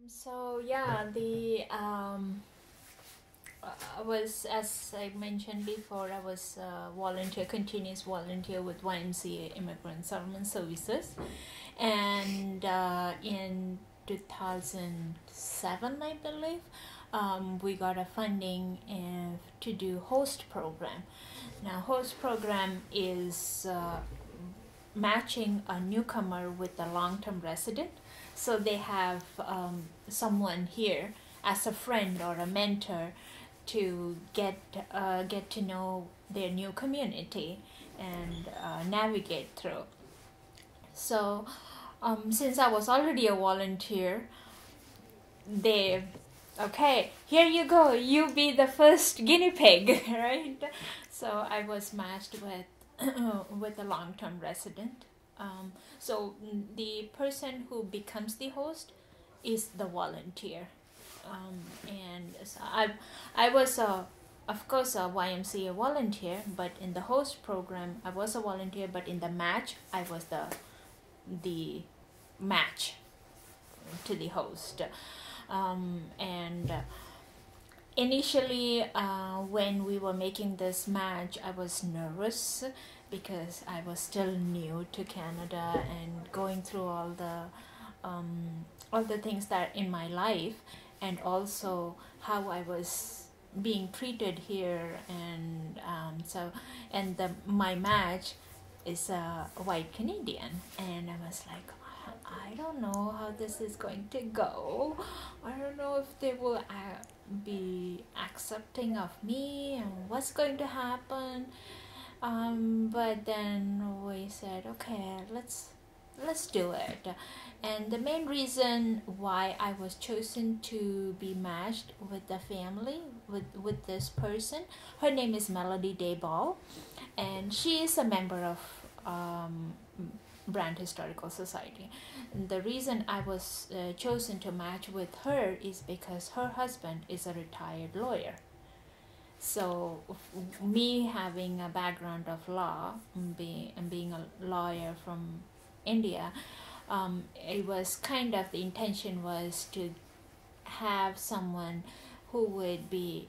So yeah, the I was, as I mentioned before, I was volunteer, continuous volunteer with YMCA Immigrant Settlement Services, and in 2007, I believe, we got a funding to do host program. Now, host program is matching a newcomer with a long-term resident, so they have someone here as a friend or a mentor to get to know their new community and navigate through. So since I was already a volunteer, they, okay, here you go, you be the first guinea pig, right? So I was matched with with a long-term resident. So the person who becomes the host is the volunteer. And so I was of course a YMCA volunteer, but in the host program I was a volunteer, but in the match I was the match to the host. And initially, when we were making this match, I was nervous because I was still new to Canada and going through all the things that in my life, and also how I was being treated here, and and my match is a white Canadian, and I was like, I don't know how this is going to go. I don't know if they will be accepting of me and what's going to happen. But then we said, okay, let's do it. And the main reason why I was chosen to be matched with the family with this person, her name is Melody Dayball, and she is a member of Brand Historical Society. The reason I was chosen to match with her is because her husband is a retired lawyer. So me having a background of law, being a lawyer from India, it was kind of, the intention was to have someone who would be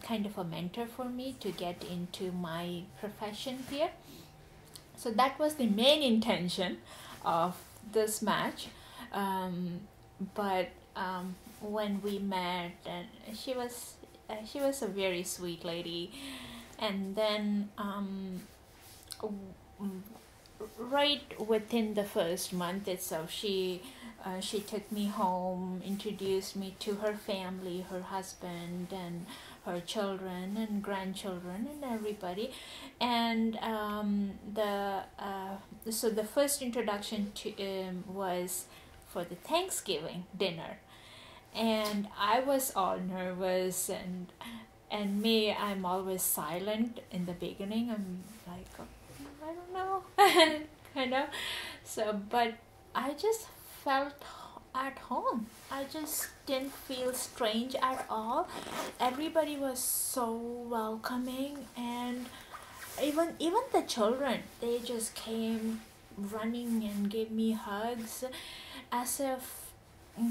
kind of a mentor for me to get into my profession here. So that was the main intention of this match. But when we met, and she was a very sweet lady, and then right within the first month itself, she took me home, introduced me to her family, her husband, and her children and grandchildren and everybody. And so the first introduction to was for the Thanksgiving dinner, and I was all nervous, and me, I'm always silent in the beginning. I'm like, oh, I don't know, kind of. So, but I just felt at home. I just didn't feel strange at all. Everybody was so welcoming, and even the children, they just came running and gave me hugs, as if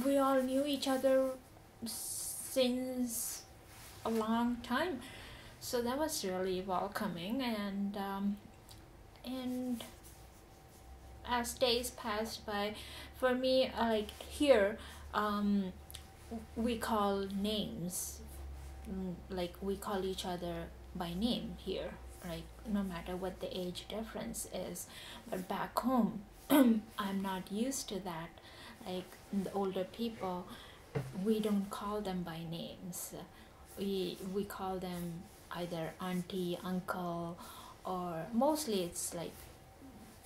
we all knew each other since a long time. So that was really welcoming. And as days passed by, for me, like here, we call names, like we call each other by name here, like no matter what the age difference is. But back home, I'm not used to that. Like the older people, we don't call them by names. We call them either auntie, uncle, or mostly it's like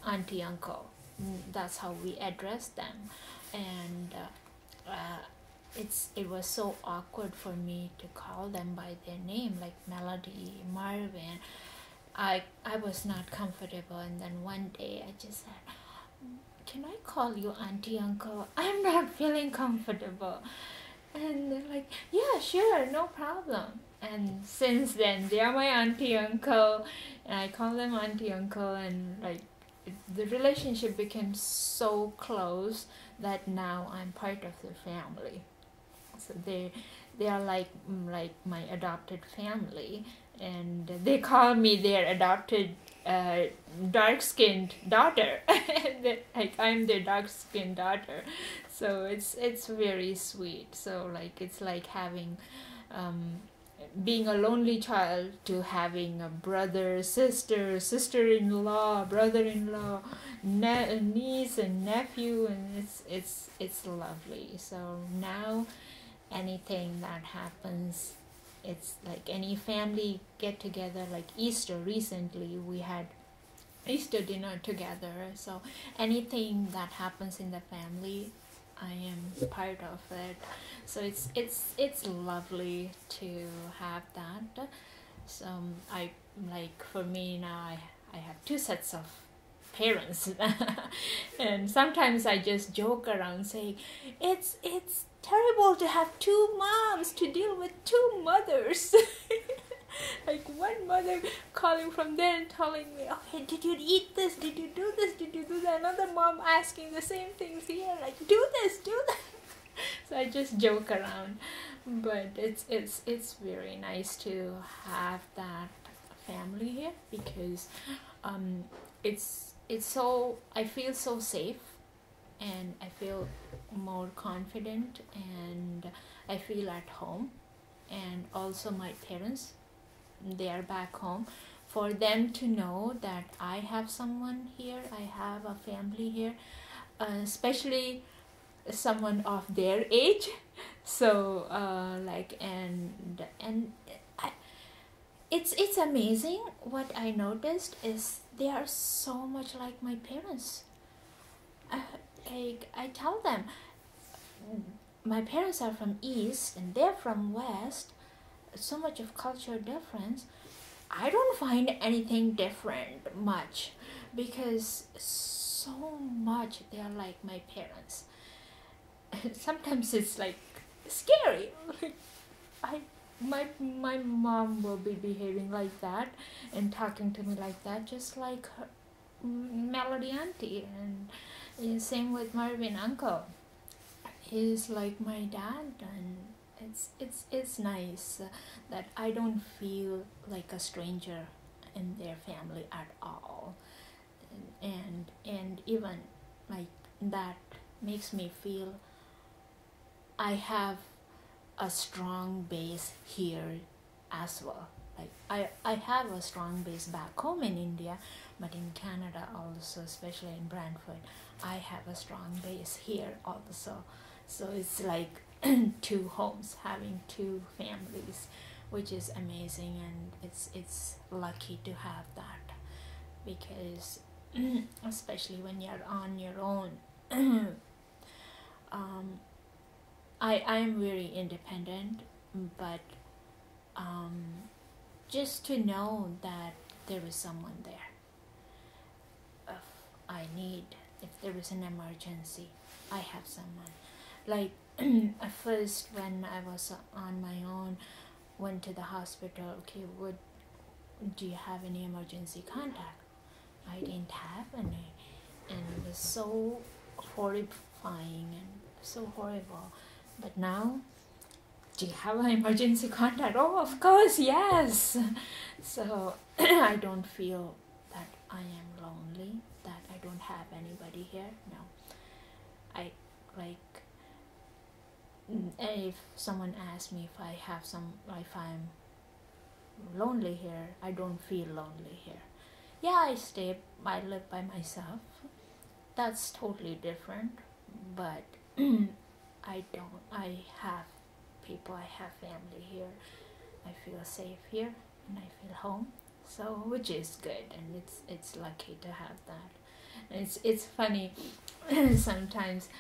auntie, uncle. That's how we address them. And it was so awkward for me to call them by their name, like Melody, Marvin. I was not comfortable, and then one day I just said, can I call you auntie, uncle? I'm not feeling comfortable. And they're like, yeah, sure, no problem. And since then, they are my auntie, uncle, and I call them auntie, uncle, and like the relationship became so close that now I'm part of their family. So they are like my adopted family, and they call me their adopted dark-skinned daughter. Like I'm their dark-skinned daughter, so it's very sweet. So like it's like having being a lonely child to having a brother, sister, sister-in-law, brother-in-law, niece and nephew, and it's lovely. So now anything that happens, it's like any family get together, like Easter recently we had Easter dinner together. So anything that happens in the family, I am part of it. So it's lovely to have that. So I like, for me now, I have two sets of parents. And sometimes I just joke around saying it's terrible to have two moms to deal with two mothers. Like one mother calling from there and telling me, okay, did you eat this? Did you do this? Did you do that? Another mom asking the same things here, like do this, do that. So I just joke around, but it's very nice to have that family here, because it's so, I feel so safe, and I feel more confident, and I feel at home. And also my parents, they are back home, for them to know that I have someone here, I have a family here, especially someone of their age. So like and I, it's amazing. What I noticed is they are so much like my parents. I tell them, my parents are from East and they're from West, so much of culture difference. I don't find anything different much, because so much they are like my parents. Sometimes it's like scary. Like my mom will be behaving like that and talking to me like that, just like her, Melody auntie, and same with Marvin uncle. He's like my dad, and it's nice that I don't feel like a stranger in their family at all, and even like that makes me feel I have a strong base here as well. Like I have a strong base back home in India, but in Canada also, especially in Brantford, I have a strong base here also. So it's like two homes, having two families, which is amazing, and it's lucky to have that, because especially when you're on your own. I'm very independent, but just to know that there is someone there. If there is an emergency, I have someone. Like at first when I was on my own, went to the hospital, okay, do you have any emergency contact? I didn't have any, and it was so horrifying and so horrible. But now, do you have an emergency contact? Oh, of course, yes. So I don't feel that I am lonely, that I don't have anybody here. No, I like. If someone asks me if I'm lonely here, I don't feel lonely here. Yeah, I live by myself. That's totally different. But I have people, I have family here. I feel safe here, and I feel home. So, which is good, and it's lucky to have that. And it's funny sometimes.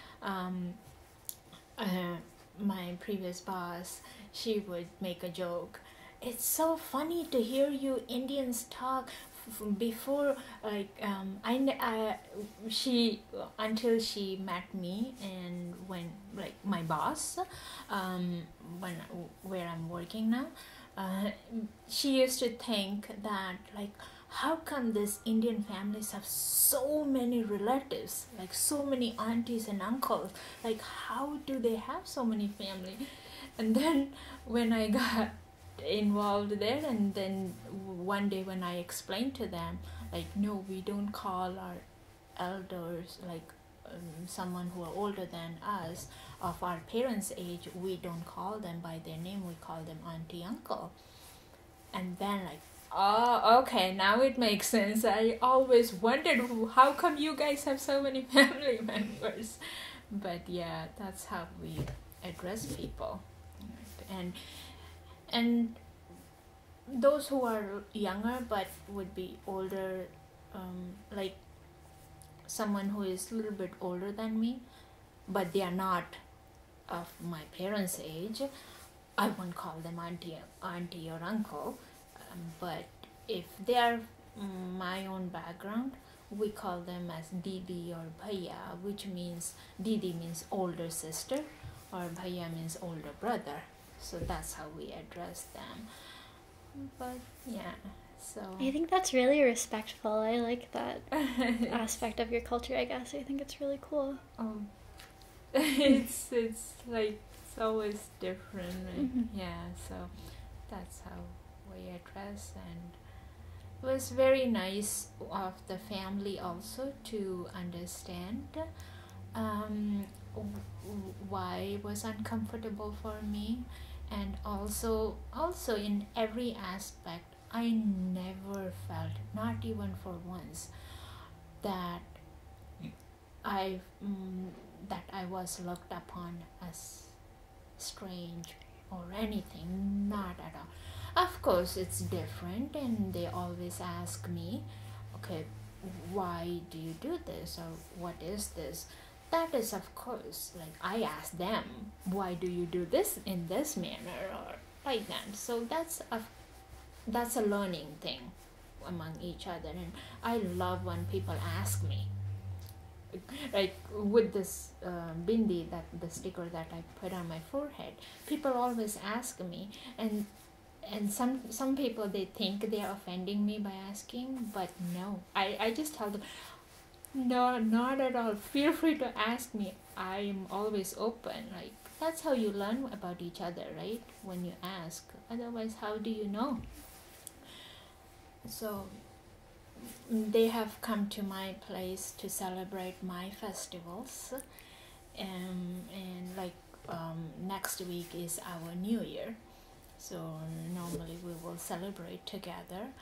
My previous boss, she would make a joke. It's so funny to hear you Indians talk before, like she, until she met me, and when, like, my boss, where I'm working now, she used to think that, like, how come these Indian families have so many relatives, like so many aunties and uncles? Like, how do they have so many family? And then when I got involved there, and then one day when I explained to them, like, no, we don't call our elders, like someone who are older than us, of our parents' age, we don't call them by their name, we call them auntie, uncle. And then like, oh, okay, now it makes sense. I always wondered how come you guys have so many family members. But yeah, that's how we address people. And those who are younger but would be older, like someone who is a little bit older than me, but they are not of my parents' age, I won't call them auntie or uncle. But if they are my own background, we call them as Didi or Bhaiya, which means Didi means older sister, or Bhaiya means older brother. So that's how we address them. But yeah, so I think that's really respectful. I like that aspect of your culture, I guess. I think it's really cool. It's like it's always different, right? Yeah, so that's how we address. And it was very nice of the family also to understand why it was uncomfortable for me. And also in every aspect, I never felt, not even for once, that I was looked upon as strange or anything. Not at all. Of course, it's different, and they always ask me, okay, why do you do this, or what is this? That is, of course, like I ask them, why do you do this in this manner or like that? So that's a learning thing among each other. And I love when people ask me, like with this bindi, that the sticker that I put on my forehead, people always ask me, and some people, they think they are offending me by asking, but no, I just tell them, no, not at all, feel free to ask me, I'm always open. Like, that's how you learn about each other, right? When you ask, otherwise how do you know? So they have come to my place to celebrate my festivals, and like next week is our New Year, so normally we will celebrate together.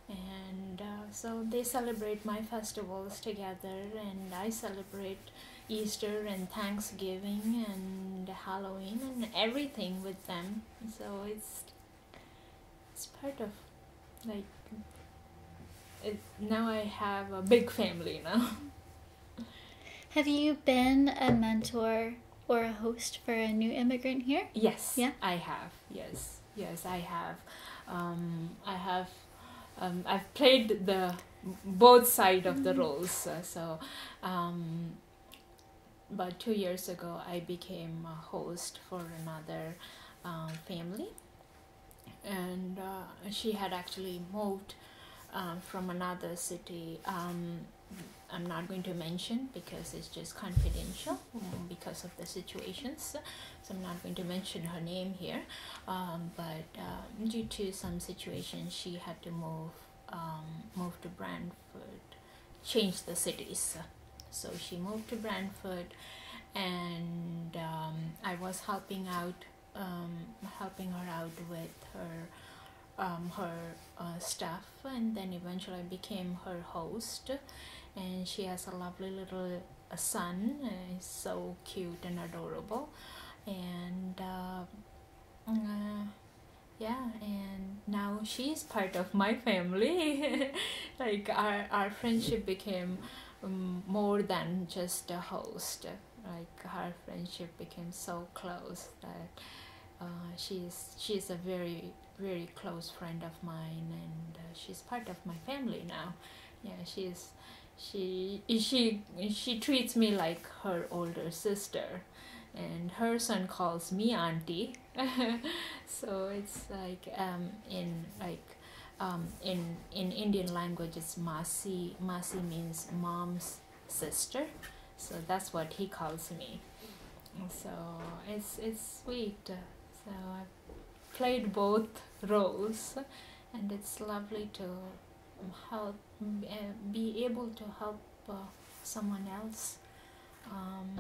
And so they celebrate my festivals together, and I celebrate Easter and Thanksgiving and Halloween and everything with them. So it's part of, like, now I have a big family now. Have you been a mentor or a host for a new immigrant here? Yes. Yeah? I have. Yes, I have. I've played the both side of the roles. About 2 years ago, I became a host for another family, and she had actually moved from another city. I'm not going to mention because it's just confidential because of the situations. So I'm not going to mention her name here. But due to some situations, she had to move to Brantford, change the cities. So she moved to Brantford, and I was helping her out with her stuff, and then eventually I became her host. And she has a lovely little son. He's so cute and adorable. And yeah, and now she's part of my family. Like our friendship became more than just a host. Like our friendship became so close that she's a very, very close friend of mine, and she's part of my family now. Yeah, she treats me like her older sister, and her son calls me auntie. So it's like in like In Indian language, it's Masi. Masi means mom's sister, so that's what he calls me. So it's sweet. So I've played both roles, and it's lovely to help, be able to help someone else. And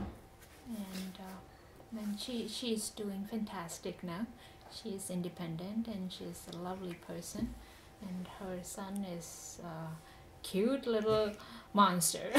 she's doing fantastic now. She is independent and she's a lovely person, and her son is a cute little monster.